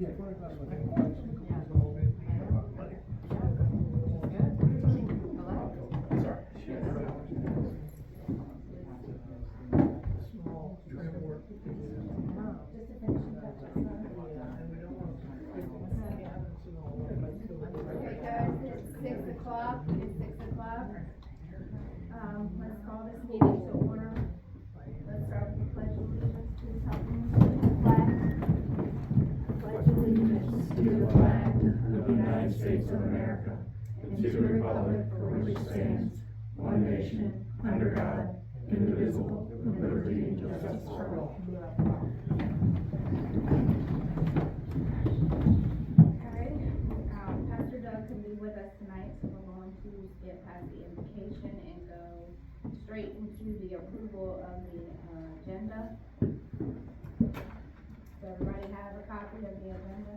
Yeah, 25 I think. A little bit. Small framework. Okay guys, it's 6 o'clock, let's call this meeting to order. Let's start with the pledge of allegiance. Please help me with the flag. Pledge allegiance to the flag of the United States of America and to the republic for which it stands, one nation, under God, indivisible, with liberty and justice for all. Pastor Doug can be with us tonight, so we're going to get past the invocation and go straight into the approval of the agenda. Does everybody have a copy of the agenda?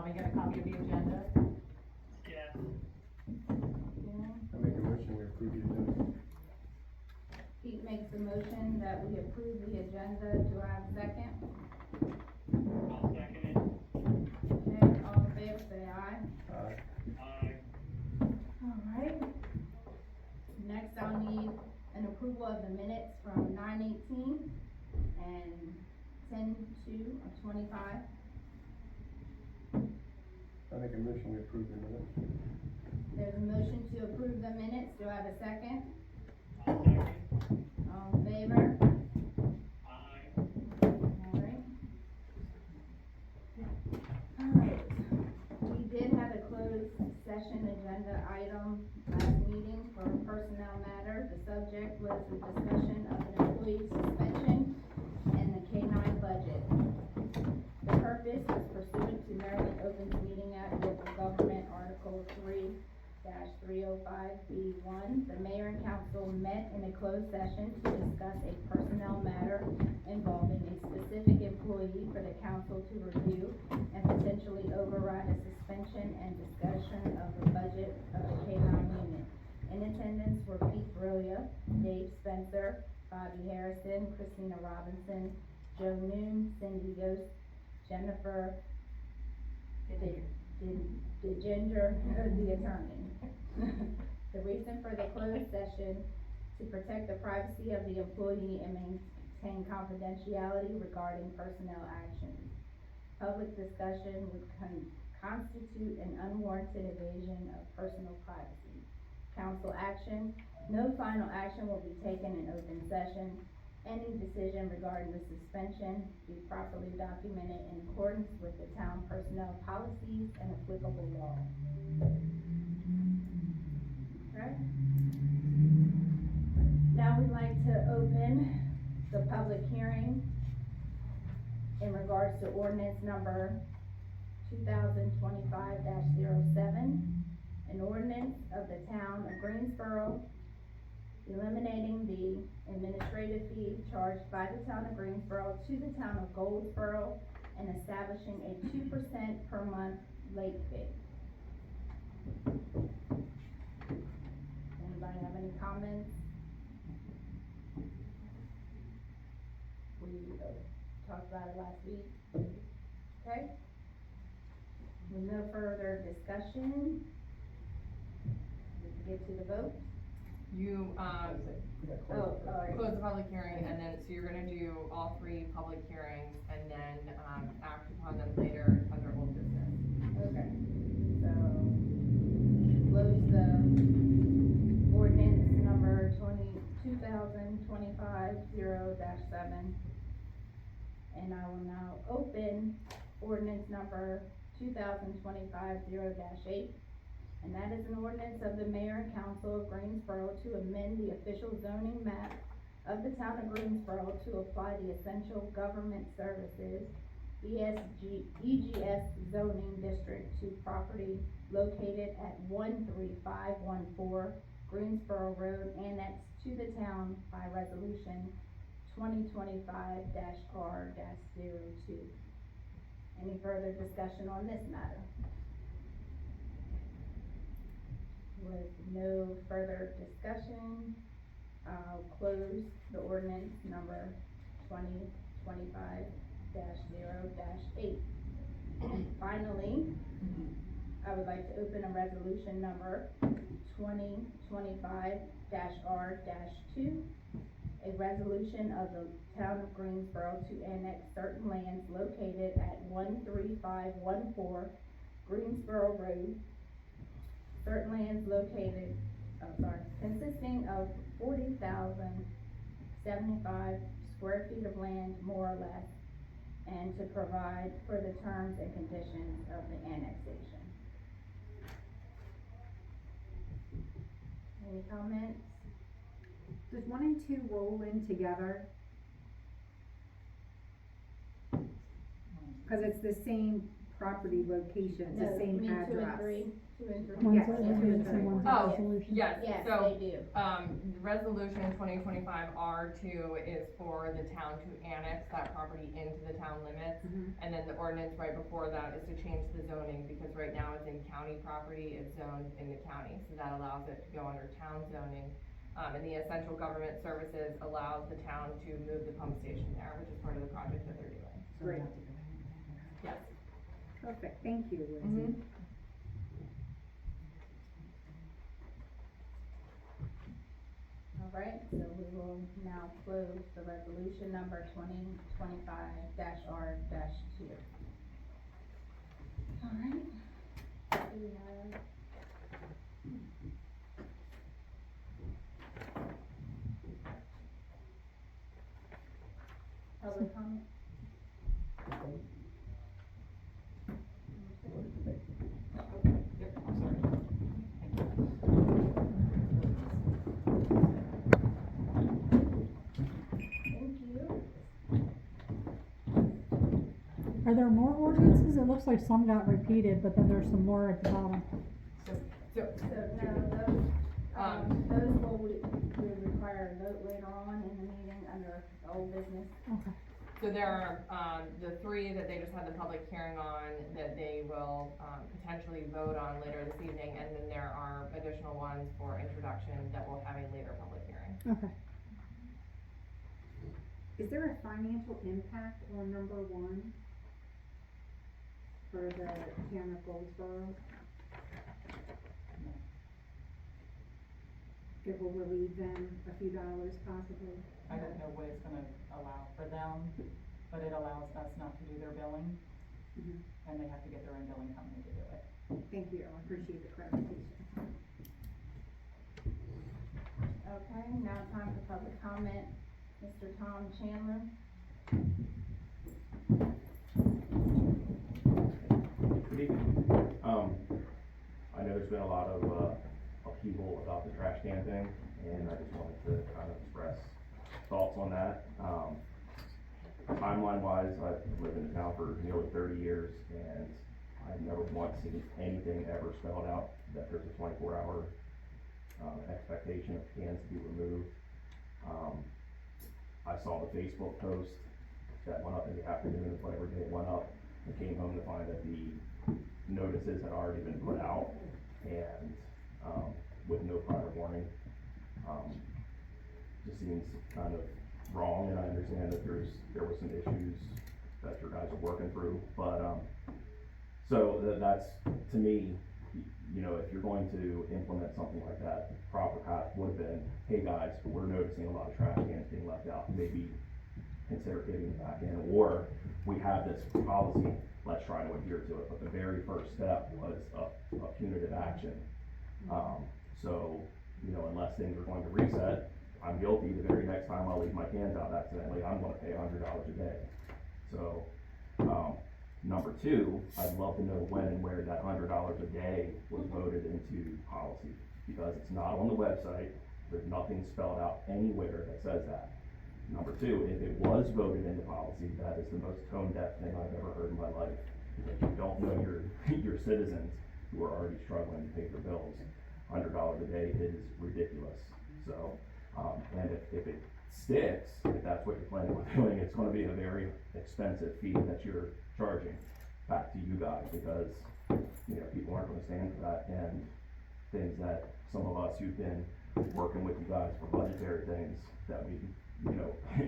We got a copy of the agenda. Yeah. I make a motion, we approve the agenda. Pete makes the motion that we approve the agenda. Do I have a second? I'll second it. Okay, all in favor, say aye. Aye. Aye. Alright. Next, I'll need an approval of the minutes from 9/18 and 10/2 of 25. I make a motion, we approve the minutes. There's a motion to approve the minutes. Do I have a second? I'll second. All in favor? Aye. Alright. Alright. We did have a closed session agenda item last meeting for a personnel matter. The subject was the discussion of an employee suspension and the K-9 budget. The purpose was pursuant to Maryland Opens Meeting Act, Local Government Article 3-305B1. The mayor and council met in a closed session to discuss a personnel matter involving a specific employee for the council to review and potentially override a suspension and discussion of the budget of the K-9 unit. In attendance were Pete Brillia, Dave Spencer, Bobby Harrison, Christina Robinson, Joe Noon, Cindy Yost, Jennifer DeGinger, the attorney. The reason for the closed session, to protect the privacy of the employee and maintain confidentiality regarding personnel actions. Public discussion would constitute an unwarranted evasion of personal privacy. Council action, no final action will be taken in open session. Any decision regarding the suspension be properly documented in accordance with the town personnel policies and applicable law. Okay? Now we'd like to open the public hearing in regards to ordinance number 2025-07, an ordinance of the town of Greensboro eliminating the administrative fee charged by the town of Greensboro to the town of Goldsboro and establishing a 2% per month late fee. Anybody have any comments? We talked about it last week. Okay? With no further discussion, we can get to the vote. You, Alright. close the public hearing, and then, so you're gonna do all three public hearings, and then, act upon them later under old business. Okay, so, close the ordinance number 2025-0-7. And I will now open ordinance number 2025-0-8. And that is an ordinance of the mayor and council of Greensboro to amend the official zoning map of the town of Greensboro to apply the essential government services EGS zoning district to property located at 13514 Greensboro Road, annexed to the town by resolution 2025-R-02. Any further discussion on this matter? With no further discussion, I'll close the ordinance number 2025-0-8. Finally, I would like to open a resolution number 2025-R-2, a resolution of the town of Greensboro to annex certain lands located at 13514 Greensboro Road. Certain lands consisting of 40,075 square feet of land, more or less, and to provide for the terms and conditions of the annexation. Any comments? Does 1 and 2 roll in together? Cause it's the same property location, it's No, the same you mean address. 2 and 3? One's Yes, a yes, ordinance yes. and one's a Oh, resolution. Yes, Yes, so, they do. resolution 2025-R2 is for the town to annex that property into the town limits. Mhm. And then the ordinance right before that is to change the zoning, because right now it's in county property, it's zoned in the county, so that allows it to go under town zoning. And the essential government services allows the town to move the pump station there, which is part of the project that they're doing. Great, Yes. perfect, thank you, Lindsay. Mm-hmm. All right, so we will now close the resolution number 2025-R-2. All right. We have public comment? Thank you. Are there more ordinances? It looks like some got repeated, but then there's some more at the bottom. So, So, those we require a vote later on in the meeting under old business. Okay. so there are, the three that they just had the public hearing on, that they will, potentially vote on later this evening, and then there are additional ones for introduction that will have a later public hearing. Okay. Is there a financial impact on number 1? For the town of Goldsboro? It will relieve them a few dollars possibly? I don't know what it's gonna allow for them, but it allows us not to do their billing, Mhm. and they have to get their own billing company to do it. Thank you, I appreciate the clarification. Okay, now time for public comment. Mr. Tom Chandler. Good evening. I know there's been a lot of, upheaval about the trash can thing, and I just wanted to kind of express thoughts on that. Timeline wise, I've lived in town for nearly 30 years, and I've never once seen anything ever spelled out that there's a 24-hour, expectation of cans to be removed. I saw the Facebook post that went up in the afternoon, whatever day it went up, and came home to find that the notices had already been put out, and, with no prior warning. Just seems kind of wrong, and I understand that there were some issues that your guys are working through, but, so that's, to me, you know, if you're going to implement something like that, the proper path would have been, hey guys, we're noticing a lot of trash cans being left out, maybe consider getting it back in, or we have this policy, let's try to adhere to it, but the very first step was a punitive action. So, you know, unless things are going to reset, I'm guilty, the very next time I leave my cans out accidentally, I'm gonna pay $100 a day. So, number two, I'd love to know when and where that $100 a day was voted into policy, because it's not on the website, there's nothing spelled out anywhere that says that. Number two, if it was voted into policy, that is the most tone-deaf thing I've ever heard in my life, because you don't know your citizens who are already struggling to pay their bills. $100 a day is ridiculous, so, and if it sticks, if that's what you're planning on doing, it's gonna be a very expensive fee that you're charging back to you guys, because, you know, people aren't gonna stand for that, and things that some of us who've been working with you guys for budgetary things that we, you know, I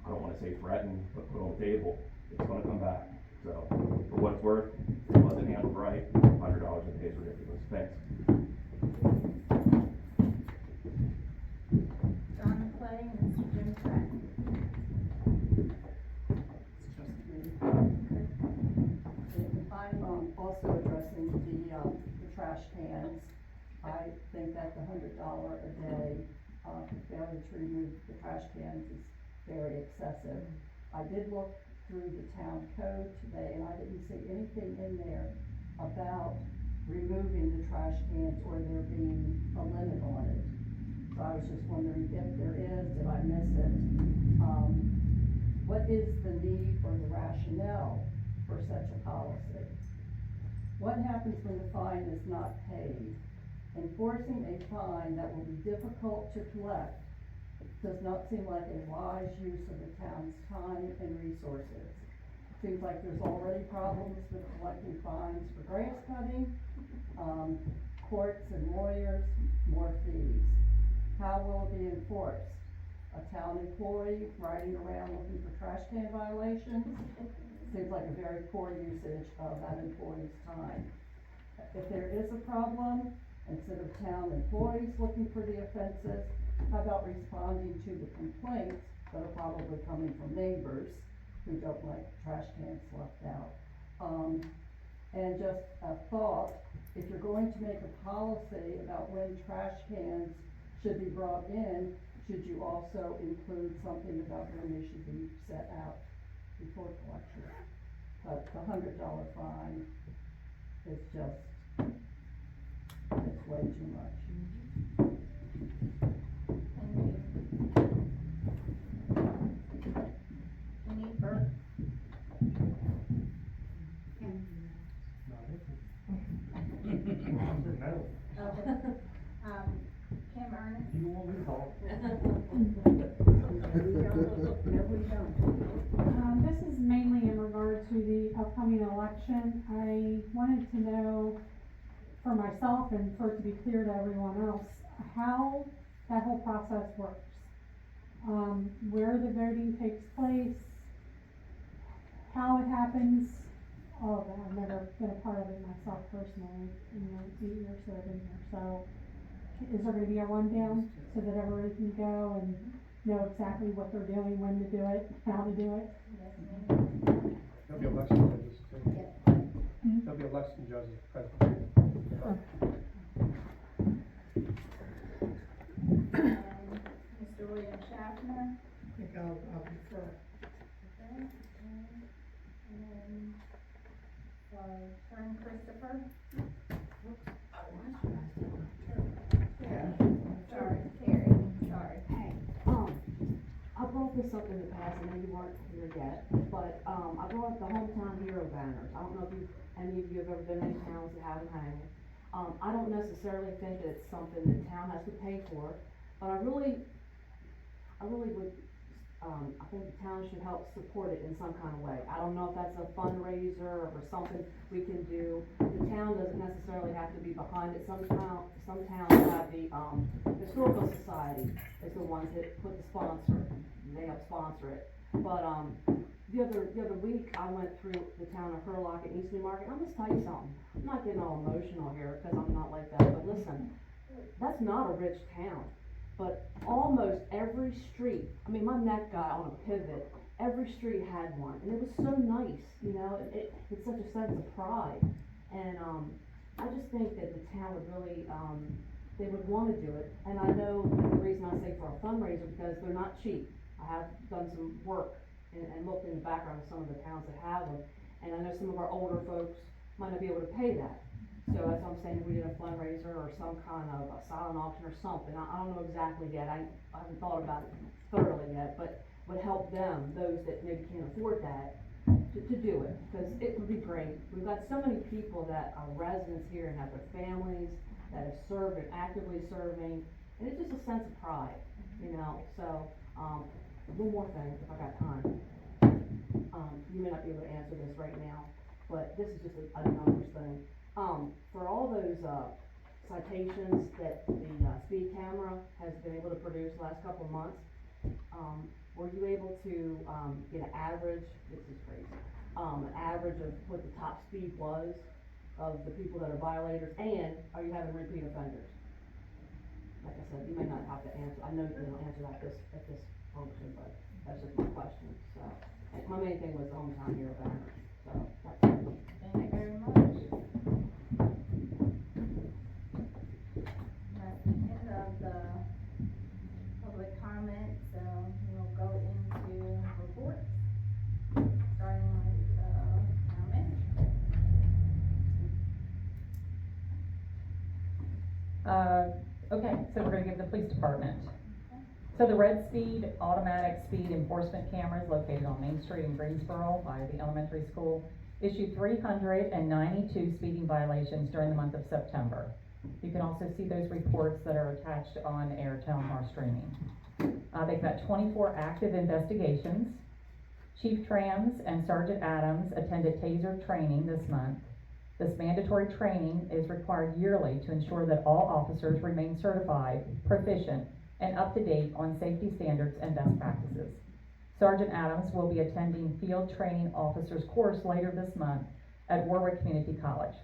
don't wanna say threaten, but put on the table, it's gonna come back. So, for what it's worth, if it wasn't handled right, $100 a day is ridiculous. Thanks. John McClay and Mr. Jim Pratt. I'm also addressing the trash cans. I think that the $100 a day, failure to remove the trash cans is very excessive. I did look through the town code today and I didn't see anything in there about removing the trash cans or there being a limit on it. So I was just wondering if there is, did I miss it? What is the need or the rationale for such a policy? What happens when the fine is not paid? Enforcing a fine that will be difficult to collect does not seem like a wise use of the town's time and resources. Seems like there's already problems with collecting fines for grass cutting, courts and lawyers, more fees. How will it be enforced? A town employee riding around looking for trash can violations? Seems like a very poor usage of that employee's time. If there is a problem, instead of town employees looking for the offenses, how about responding to the complaints that are probably coming from neighbors who don't like trash cans left out? And just a thought, if you're going to make a policy about when trash cans should be brought in, should you also include something about when they should be set out before collection? But the $100 fine is just, it's way too much. Thank you. Any further? No. Okay. Kim Ernest? You want me to talk? This is mainly in regard to the upcoming election. I wanted to know for myself and for it to be clear to everyone else, how that whole process works. Where the voting takes place, how it happens, all of that. I've never been a part of it myself personally in the 8 years that I've been here. So is there gonna be a rundown so that everybody can go and know exactly what they're doing, when to do it, how to do it? Yes, ma'am. There'll be election judges too. There'll be election judges present. And Mr. William Schaffner. I think I'll prefer. Okay. And then, Fern Christopher. Sorry, Terry, sorry. Hey, I brought this up in the past, I know you weren't here yet, but, I brought up the hometown hero banners. I don't know if any of you have ever been in towns that have them hanging. I don't necessarily think that it's something the town has to pay for, but I really would, I think the town should help support it in some kind of way. I don't know if that's a fundraiser or something we can do. The town doesn't necessarily have to be behind it. Some towns have the, historical society is the ones that put the sponsor, they help sponsor it. But, the other week, I went through the town of Hurlock and East Newmarket. I'm just tell you something. I'm not getting all emotional here, cause I'm not like that, but listen, that's not a rich town. But almost every street, I mean, my neck got on a pivot, every street had one, and it was so nice, you know, it's such a sense of pride. And, I just think that the town would really, they would wanna do it, and I know the reason I say for a fundraiser, because they're not cheap. I have done some work and looked in the background of some of the towns that have them, and I know some of our older folks might not be able to pay that. So that's what I'm saying, if we did a fundraiser or some kind of a silent auction or something, I don't know exactly yet, I haven't thought about it thoroughly yet, but would help them, those that maybe can't afford that, to do it, because it would be great. We've got so many people that are residents here and have their families, that have served and actively serving, and it's just a sense of pride, you know, so, one more thing, if I got time. You may not be able to answer this right now, but this is just a numbers thing. For all those, citations that the, speed camera has been able to produce the last couple of months, were you able to, get an average, this is crazy, an average of what the top speed was of the people that are violators, and are you having repeat offenders? Like I said, you may not have to answer, I know you don't answer that at this function, but that's just my question, so. And my main thing was the hometown hero banner, so that's it. Thank you very much. That's the end of the public comment, so we'll go into reports, starting with, town manager. Okay, so we're gonna give the police department. So the Red Speed automatic speed enforcement cameras located on Main Street in Greensboro by the elementary school issued 392 speeding violations during the month of September. You can also see those reports that are attached on Air Town Hall streaming. They've got 24 active investigations. Chief Trams and Sergeant Adams attended TASER training this month. This mandatory training is required yearly to ensure that all officers remain certified, proficient, and up to date on safety standards and best practices. Sergeant Adams will be attending Field Training Officers course later this month at Warwick Community College.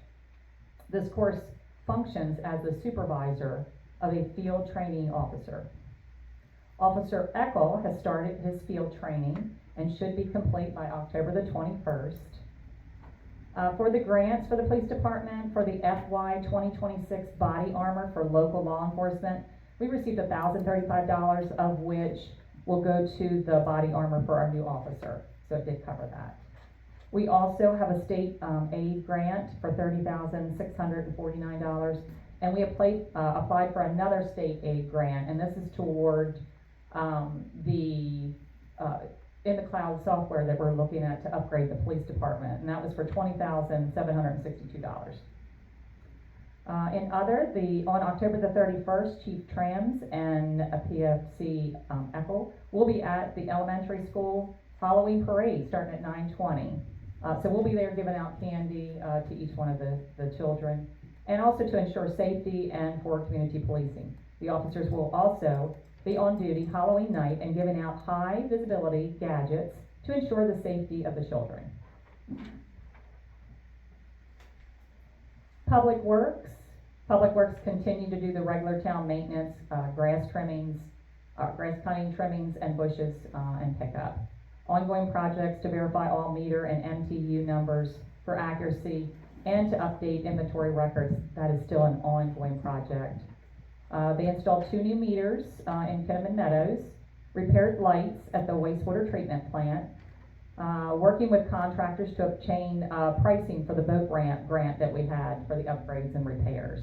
This course functions as the supervisor of a field training officer. Officer Eckel has started his field training and should be complete by October the 21st. For the grants for the police department for the FY 2026 body armor for local law enforcement, we received $1,035, of which will go to the body armor for our new officer, so it did cover that. We also have a state aid grant for $30,649, and we applied for another state aid grant, and this is toward the in the cloud software that we're looking at to upgrade the police department, and that was for $20,762. In other, on October the 31st, Chief Trams and a PFC Eckel will be at the elementary school Halloween parade starting at 9:20. So we'll be there giving out candy to each one of the children, and also to ensure safety and for community policing. The officers will also be on duty Halloween night and giving out high visibility gadgets to ensure the safety of the children. Public Works continue to do the regular town maintenance, grass trimmings, grass cutting, trimmings, and bushes and pickup. Ongoing projects to verify all meter and MTU numbers for accuracy and to update inventory records. That is still an ongoing project. They installed 2 new meters in Kinnaman Meadows, repaired lights at the wastewater treatment plant, working with contractors to obtain pricing for the boat grant that we had for the upgrades and repairs.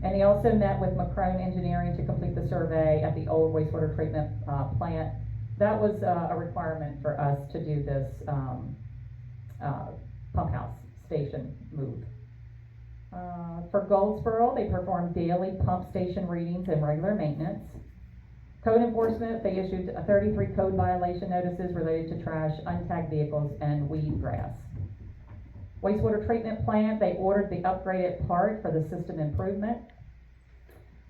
And he also met with Macrone Engineering to complete the survey at the old wastewater treatment plant. That was a requirement for us to do this pump house station move. For Goldsboro, they performed daily pump station readings and regular maintenance. Code enforcement, they issued 33 code violation notices related to trash, untagged vehicles, and weed grass. Wastewater treatment plant, they ordered the upgraded part for the system improvement.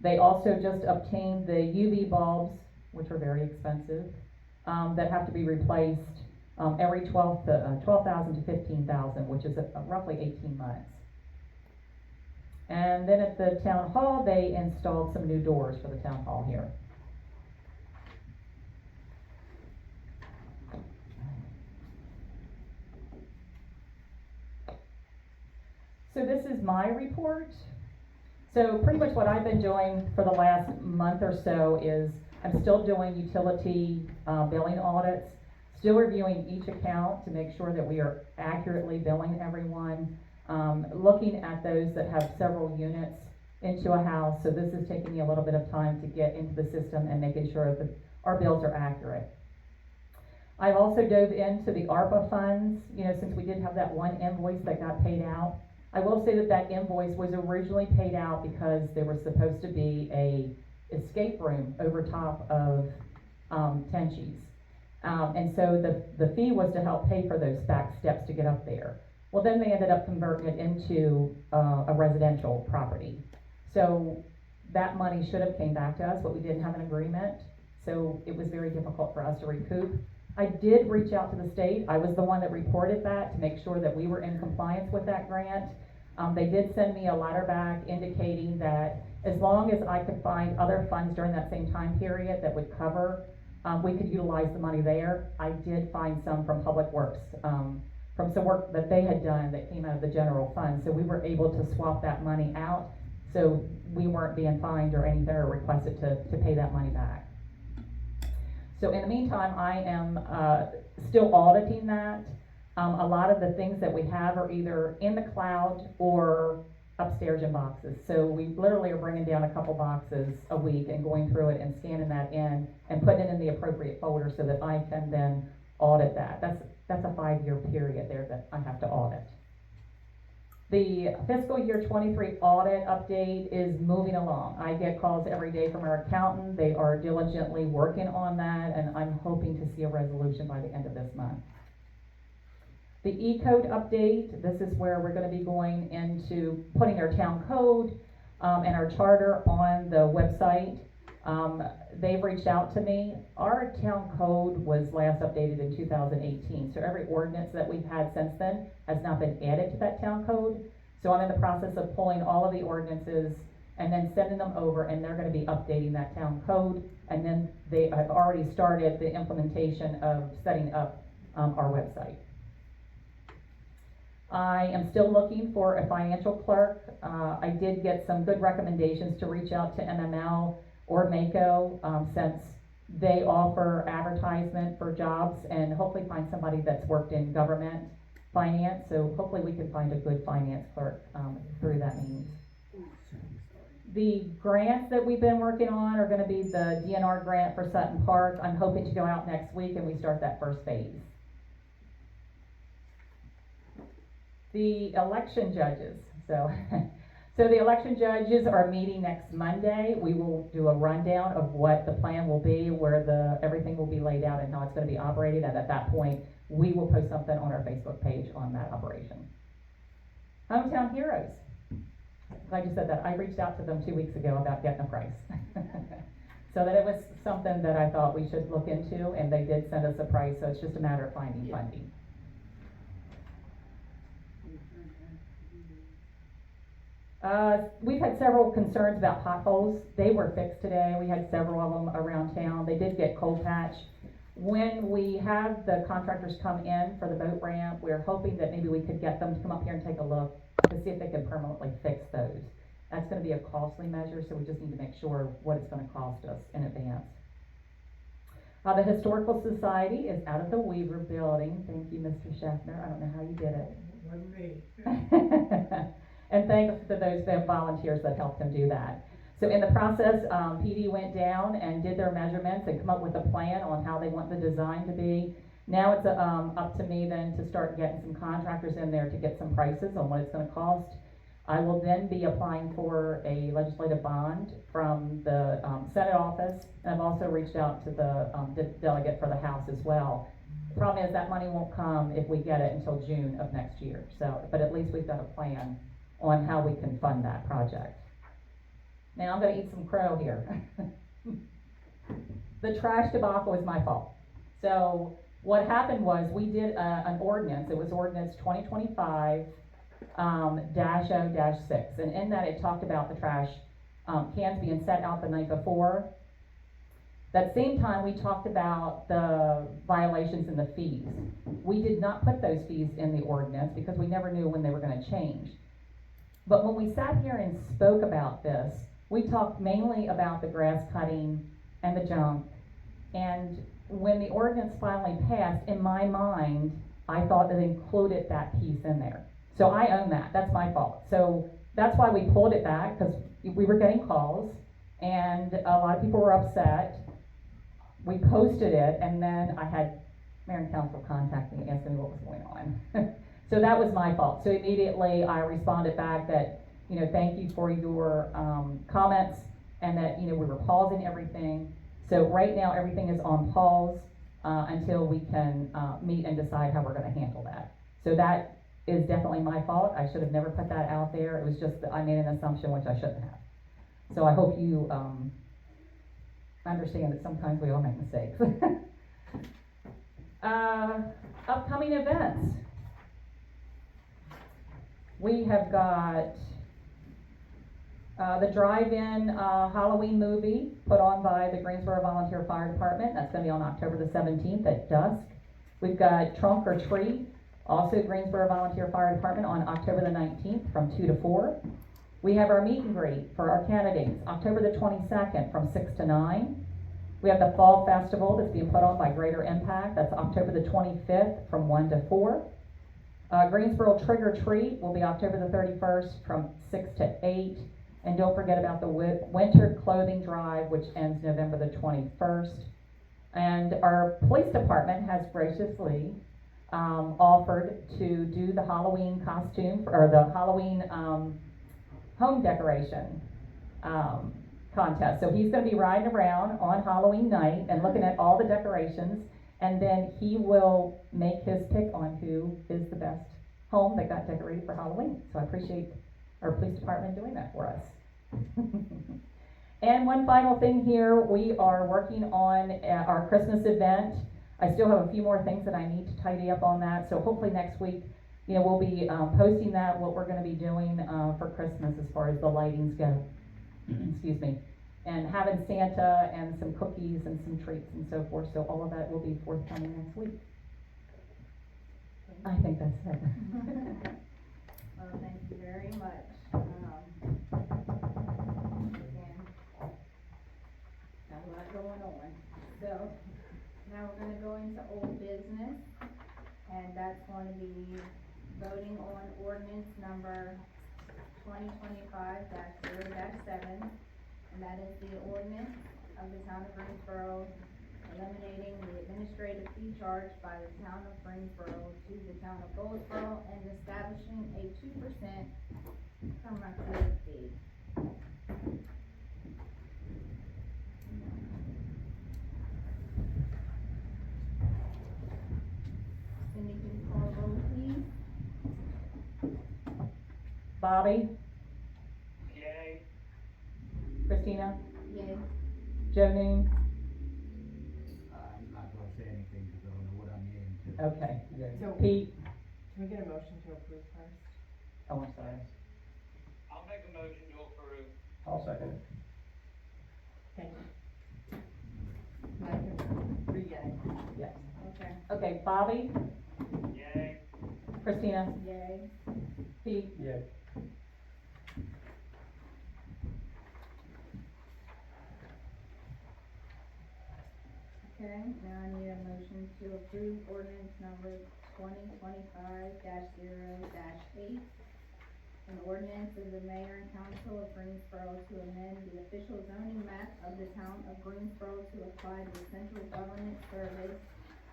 They also just obtained the UV bulbs, which are very expensive, that have to be replaced every 12,000 to 15,000, which is roughly 18 months. And then at the town hall, they installed some new doors for the town hall here. So this is my report. So pretty much what I've been doing for the last month or so is I'm still doing utility billing audits, still reviewing each account to make sure that we are accurately billing everyone. Looking at those that have several units into a house, so this is taking me a little bit of time to get into the system and making sure that our bills are accurate. I've also dove into the ARPA funds, since we did have that one invoice that got paid out. I will say that invoice was originally paid out because there was supposed to be a escape room over top of Tenchies. And so the fee was to help pay for those back steps to get up there. Well, then they ended up converting it into a residential property. So that money should have came back to us, but we didn't have an agreement. So it was very difficult for us to recoup. I did reach out to the state. I was the one that reported that to make sure that we were in compliance with that grant. They did send me a letter back indicating that as long as I could find other funds during that same time period that would cover, we could utilize the money there. I did find some from Public Works, from some work that they had done that came out of the general fund. So we were able to swap that money out, so we weren't being fined or anything or requested to pay that money back. So in the meantime, I am still auditing that. A lot of the things that we have are either in the cloud or upstairs in boxes. So we literally are bringing down a couple boxes a week and going through it and scanning that in and putting it in the appropriate folder so that I can then audit that. That's a 5-year period there that I have to audit. The fiscal year 23 audit update is moving along. I get calls every day from our accountant. They are diligently working on that, and I'm hoping to see a resolution by the end of this month. The E-code update, this is where we're going to be going into putting our town code and our charter on the website. They've reached out to me. Our town code was last updated in 2018, so every ordinance that we've had since then has not been added to that town code. So I'm in the process of pulling all of the ordinances and then sending them over, and they're going to be updating that town code, and then they have already started the implementation of setting up our website. I am still looking for a financial clerk. I did get some good recommendations to reach out to MML or Mako, since they offer advertisement for jobs, and hopefully find somebody that's worked in government finance. So hopefully we can find a good finance clerk through that means. The grants that we've been working on are going to be the DNR grant for Sutton Park. I'm hoping to go out next week and we start that first phase. The election judges. So the election judges are meeting next Monday. We will do a rundown of what the plan will be, where everything will be laid out and how it's going to be operated. And at that point, we will post something on our Facebook page on that operation. Hometown Heroes. Like I said, that I reached out to them 2 weeks ago about getting a price. So that it was something that I thought we should look into, and they did send us a price, so it's just a matter of finding funding. We've had several concerns about potholes. They were fixed today. We had several of them around town. They did get cold patch. When we have the contractors come in for the boat ramp, we're hoping that maybe we could get them to come up here and take a look to see if they can permanently fix those. That's going to be a costly measure, so we just need to make sure what it's going to cost us in advance. The Historical Society is out of the Weaver building. Thank you, Mr. Schaffner. I don't know how you did it. Wasn't me. And thanks to those volunteers that helped them do that. So in the process, PD went down and did their measurements and come up with a plan on how they want the design to be. Now it's up to me then to start getting some contractors in there to get some prices on what it's going to cost. I will then be applying for a legislative bond from the Senate office, and I've also reached out to the delegate for the House as well. The problem is that money won't come if we get it until June of next year. So, but at least we've got a plan on how we can fund that project. Now I'm going to eat some crow here. The trash debacle is my fault. So what happened was we did an ordinance. It was ordinance 2025-0-6, and in that it talked about the trash cans being set out the night before. That same time we talked about the violations and the fees. We did not put those fees in the ordinance because we never knew when they were going to change. But when we sat here and spoke about this, we talked mainly about the grass cutting and the junk. And when the ordinance finally passed, in my mind, I thought it included that piece in there. So I own that. That's my fault. So that's why we pulled it back, because we were getting calls and a lot of people were upset. We posted it, and then I had Mayor and Council contact me asking me what was going on. So that was my fault. So immediately I responded back that, thank you for your comments, and that, we were pausing everything. So right now everything is on pause until we can meet and decide how we're going to handle that. So that is definitely my fault. I should have never put that out there. It was just that I made an assumption which I shouldn't have. So I hope you understand that sometimes we all make mistakes. Upcoming events. We have got, the drive-in, Halloween movie put on by the Greensboro Volunteer Fire Department. That's gonna be on October the 17th at dusk. We've got Trunk or Treat, also Greensboro Volunteer Fire Department on October the 19th from 2 to 4. We have our meet and greet for our candidates, October the 22nd from 6 to 9. We have the Fall Festival that's being put on by Greater Impact. That's October the 25th from 1 to 4. Greensboro Trick or Treat will be October the 31st from 6 to 8. And don't forget about the winter clothing drive, which ends November the 21st. And our police department has graciously offered to do the Halloween costume, or the Halloween home decoration contest. So he's gonna be riding around on Halloween night and looking at all the decorations, and then he will make his pick on who is the best home that got decorated for Halloween. So I appreciate our police department doing that for us. And one final thing here, we are working on our Christmas event. I still have a few more things that I need to tidy up on that, so hopefully next week, you know, we'll be posting that, what we're gonna be doing for Christmas as far as the lightings go. Excuse me. And having Santa and some cookies and some treats and so forth, so all of that will be forthcoming next week. I think that's it. Well, thank you very much. Again, got a lot going on. So, now we're gonna go into old business, and that's going to be voting on ordinance number 2025-0-7, and that is the ordinance of the town of Greensboro eliminating the administrative fee charged by the town of Greensboro to the town of Goldsboro and establishing a 2% permanent fee. Cindy, can you call roll, please? Bobby, Yay. Christina, Yay. Joe Noon, I'm not gonna say anything because I don't know what I'm getting to. okay. So, Pete, can we get a motion to approve first? oh, I'm sorry. I'll make a motion to approve. I'll second it. Thank you. Mike, or yay? Yes. Okay. Okay, Bobby, Yay. Christina, Yay. Pete, Yeah. Okay, now I need a motion to approve ordinance number 2025-0-8. An ordinance of the mayor and council of Greensboro to amend the official zoning map of the town of Greensboro to apply the Central Government Service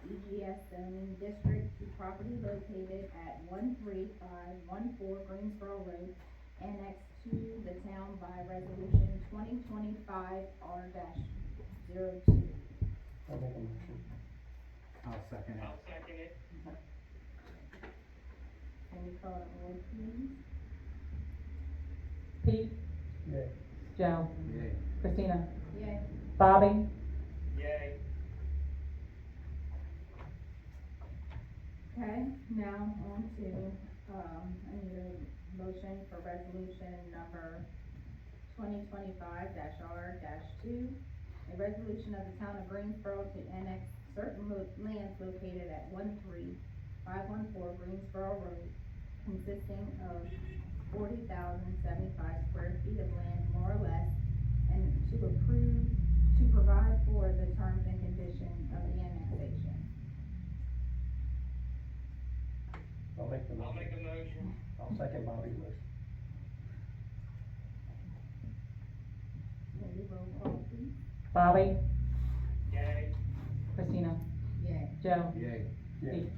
EGS zoning district to property located at 13514 Greensboro Road, annexed to the town by resolution 2025-R-02. I'll make a motion. I'll second it. I'll second it. Can you call the roll, please? Pete, Yeah. Joe, Yay. Christina, Yay. Bobby, Yay. Okay, now on to, I need a motion for resolution number 2025-R-2. A resolution of the town of Greensboro to annex certain lands located at 13514 Greensboro Road, consisting of 40,075 square feet of land, more or less, and to provide for the terms and conditions of the annexation. I'll make the I'll motion. make a motion. I'll second Bobby's motion. Can you roll call, please? Bobby, Yay. Christina, Yay. Joe, Yay. Yeah. Pete.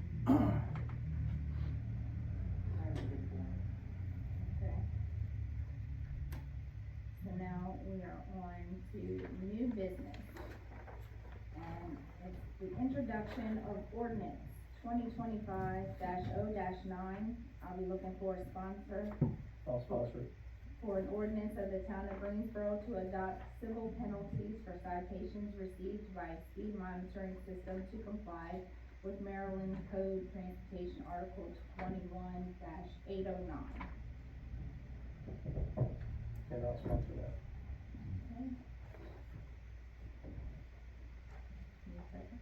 Okay. So now we are on to new business. And it's the introduction of ordinance 2025-0-9. I'll be looking for a sponsor I'll sponsor it. for an ordinance of the town of Greensboro to adopt civil penalties for citations received by speed monitoring system to comply with Maryland Code Transportation Article 21-809. And I'll sponsor that. Okay. Need a second?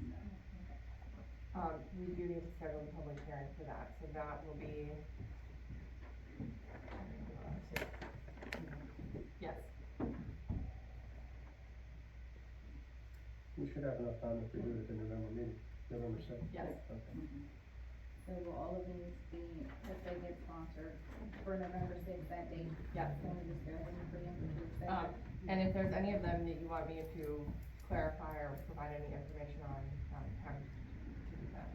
No. Okay. We do need to schedule a public hearing for that, so that will be. Yes, We should have enough time if we do it at the November meeting, November sixth. yes. Okay. So will all of these be, if they get sponsored for November sixth, that date? Yes. Can we just go ahead and preempt it? And if there's any of them that you want me to clarify or provide any information on, happy to do that.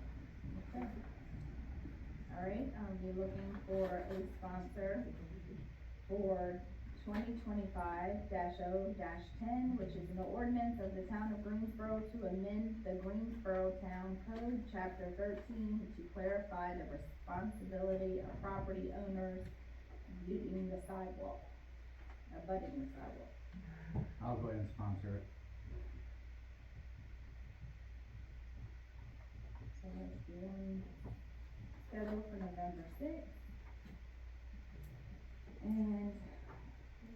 Okay. All right, I'll be looking for a sponsor for 2025-0-10, which is an ordinance of the town of Greensboro to amend the Greensboro Town Code, chapter 13, to clarify the responsibility of property owners using the sidewalk, abutting the sidewalk. I'll go ahead and sponsor it. So let's do one scheduled for November sixth. And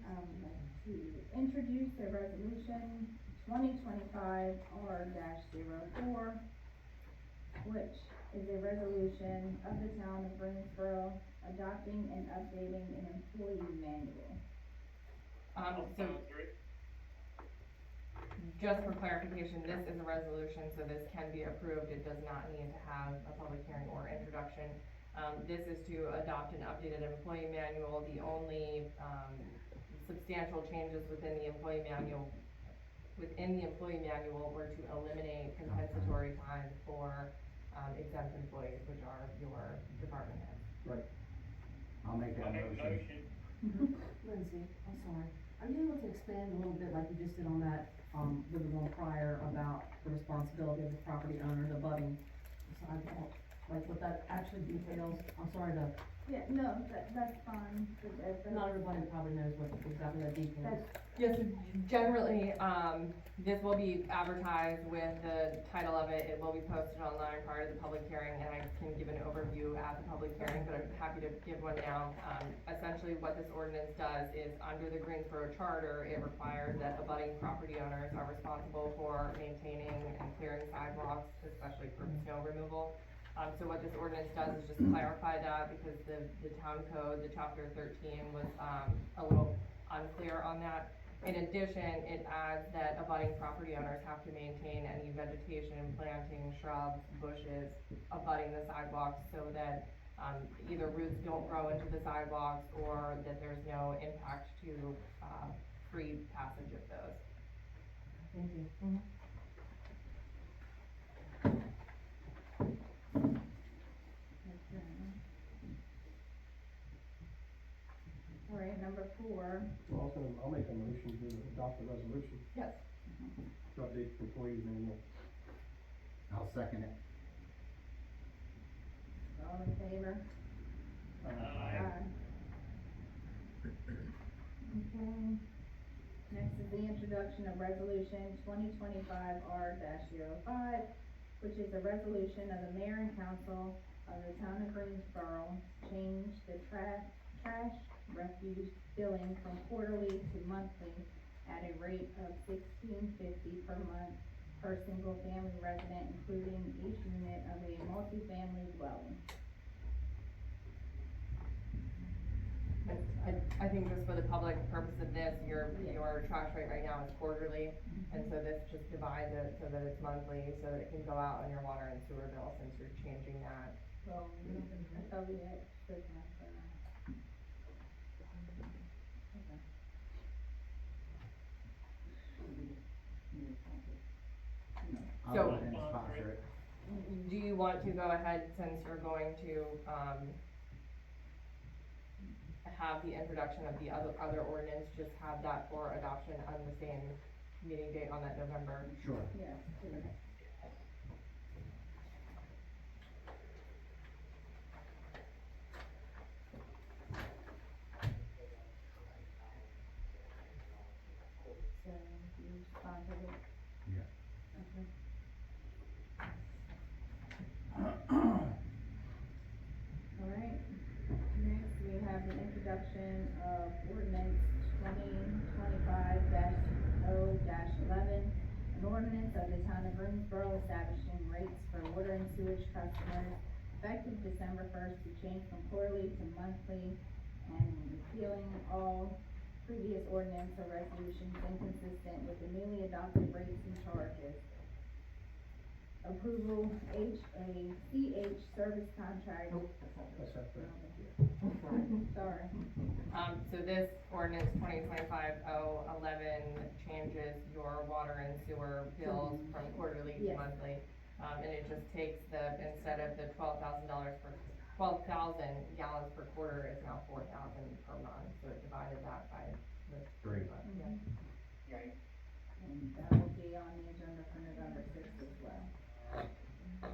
I would like to introduce the resolution 2025-R-04, which is a resolution of the town of Greensboro adopting and updating an employee manual. I'll So, sponsor it. just for clarification, this is a resolution, so this can be approved, it does not need to have a public hearing or introduction. This is to adopt an updated employee manual. The only, substantial changes within the employee manual were to eliminate compensatory time for, exempt employees, which are your department heads. Right. I'll make I'll that make a motion. motion. Lindsay, I'm sorry, are you able to expand a little bit like you just did on that, with the one prior about the responsibility of the property owner, the abutting sidewalk? Like what that actually details, I'm sorry to, Yeah, no, that's fine. not everybody probably knows what exactly that details. That's- Yes, so generally, this will be advertised with the title of it, it will be posted online prior to the public hearing, and I can give an overview at the public hearing, but I'm happy to give one now. Essentially, what this ordinance does is, under the Greensboro Charter, it requires that abutting property owners are responsible for maintaining and clearing sidewalks, especially for snow removal. So what this ordinance does is just clarify that, because the town code, the chapter 13 was, a little unclear on that. In addition, it adds that abutting property owners have to maintain any vegetation, planting, shrubs, bushes, abutting the sidewalks, so that, either roots don't grow into the sidewalks, or that there's no impact to, free passage of those. Thank you. All right, number 4, Well, I'll make a motion to adopt the resolution Yes. to update the employee manual. I'll second it. all in favor? Aye. Okay. Next is the introduction of resolution 2025-R-05, which is a resolution of the mayor and council of the town of Greensboro to change the trash refuse billing from quarterly to monthly at a rate of $16.50 per month per single family resident, including each unit of a multifamily dwelling. I think just for the public purpose of this, your trash rate right now is quarterly, and so this just divides it so that it's monthly, so that it can go out on your water and sewer bill, since you're changing that. Well, I thought we had spoken of that. I'll So- go ahead and sponsor it. Do you want to go ahead, since you're going to, have the introduction of the other ordinance, just have that for adoption on the same meeting date on that November? Sure. Yeah. So, you sponsored it? Yeah. Okay. of ordinance 2025-0-11, an ordinance of the town of Greensboro establishing rates for water and sewage customers effective December first to change from quarterly to monthly, and repealing all previous ordinance or resolutions inconsistent with the newly adopted rates and charges. Approval HACH service contract. That's up there. Sorry. So this ordinance 2025-011 changes your water and sewer bills from quarterly to Yes. monthly. And it just takes instead of the $12,000 per, 12,000 gallons per quarter, it's now 4,000 per month, so it divided that by the Three. months, yeah. And that will